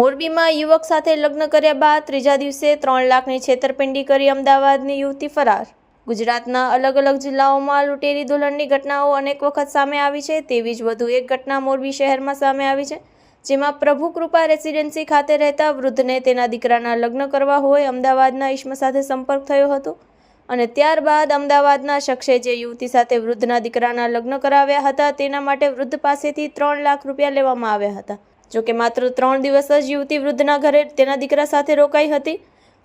મોરબીમાં યુવક સાથે લગ્ન કર્યા બાદ ત્રીજા દિવસે 3 લાખની છેતરપિંડી કરી અમદાવાદની યુવતી ફરાર। ગુજરાતના અલગ અલગ જિલ્લાઓમાં લૂંટેરી દુલ્હનની ઘટનાઓ અનેક વખત સામે આવી છે। તેવી જ વધુ એક ઘટના મોરબી શહેરમાં સામે આવી છે, જેમાં પ્રભુ કૃપા રેસિડેન્સી ખાતે રહેતા વૃદ્ધને તેના દીકરાના લગ્ન કરવા હોય અમદાવાદના ઈસમ સાથે સંપર્ક થયો હતો અને ત્યારબાદ અમદાવાદના શખ્સે જે યુવતી સાથે વૃદ્ધના દીકરાના લગ્ન કરાવ્યા હતા તેના માટે વૃદ્ધ પાસેથી 3 લાખ રૂપિયા લેવામાં આવ્યા હતા। જોકે માત્ર 3 દિવસ જ યુવતી વૃદ્ધના ઘરે તેના દીકરા સાથે રોકાઈ હતી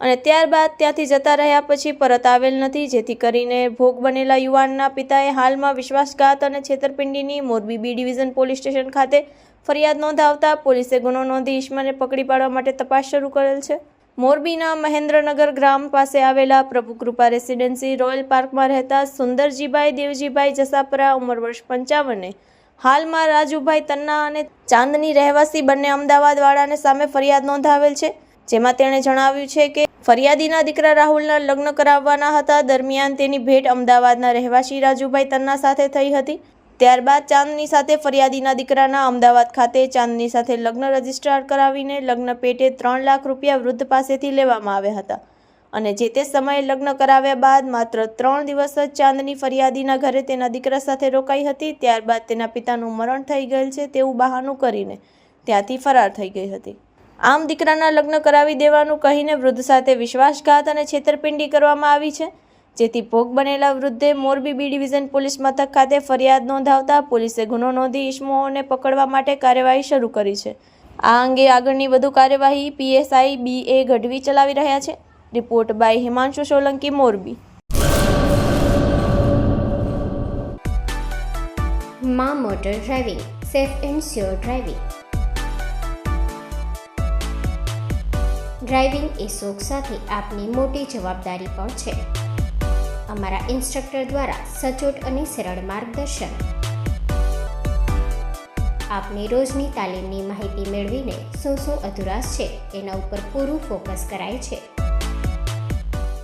અને ત્યારબાદ ત્યાંથી જતા રહ્યા પછી પરત આવેલ નથી, જેથી કરીને ભોગ બનેલા યુવાનના પિતાએ હાલમાં વિશ્વાસઘાત અને છેતરપિંડીની Morbi B division police station ખાતે ફરિયાદ નોંધાવતા પોલીસે ગુનો નોંધી ઈસમને પકડી પાડવા માટે તપાસ શરૂ કરેલ છે। મોરબીના મહેન્દ્રનગર ગ્રામ પાસે આવેલા પ્રભુ કૃપા રેસિડેન્સી રોયલ પાર્કમાં રહેતા સુંદરજીભાઈ દેવજીભાઈ જસાપરા ઉંમર વર્ષ 55 હાલમાં રાજુભાઈ તન્ના અને ચાંદની રહેવાસી બંને અમદાવાદવાળાને સામે ફરિયાદ નોંધાવેલ છે, જેમાં તેણે જણાવ્યું છે કે ફરિયાદીના દીકરા રાહુલના લગ્ન કરાવવાના હતા। દરમિયાન તેની ભેટ અમદાવાદના રહેવાસી રાજુભાઈ તન્ના સાથે થઈ હતી। ત્યારબાદ ચાંદની સાથે ફરિયાદીના દીકરાના અમદાવાદ ખાતે ચાંદની સાથે લગ્ન રજીસ્ટ્રાર કરાવીને લગ્ન પેટે 3 લાખ રૂપિયા વૃદ્ધ પાસેથી લેવામાં આવ્યા હતા અને જે તે સમયે લગ્ન કરાવ્યા બાદ માત્ર 3 દિવસ જ ચાંદની ફરિયાદીના ઘરે તેના દીકરા સાથે રોકાઈ હતી। ત્યારબાદ તેના પિતાનું મરણ થઈ ગયેલ છે તેવું બહાનું કરીને ત્યાંથી ફરાર થઈ ગઈ હતી। આમ દીકરાના લગ્ન કરાવી દેવાનું કહીને વૃદ્ધ સાથે વિશ્વાસઘાત અને છેતરપિંડી કરવામાં આવી છે, જેથી ભોગ બનેલા વૃદ્ધે મોરબી બી ડિવિઝન પોલીસ મથક ખાતે ફરિયાદ નોંધાવતા પોલીસે ગુનો નોંધી ઈસમોને પકડવા માટે કાર્યવાહી શરૂ કરી છે। આ અંગે આગળની વધુ કાર્યવાહી PSI BA ગઢવી ચલાવી રહ્યા છે। Report by Himanshu Solanki, Morbi. માં motor driving, safe and sure driving. Driving એ શોખ સાથે આપની મોટી જવાબદારી પણ છે। અમારા ઇન્સ્ટ્રક્ટર દ્વારા સચોટ અને સરળ માર્ગદર્શન આપની રોજની તાલીમની માહિતી મેળવીને શું અધુરાશ છે એના ઉપર પૂરું ફોકસ કરાય છે।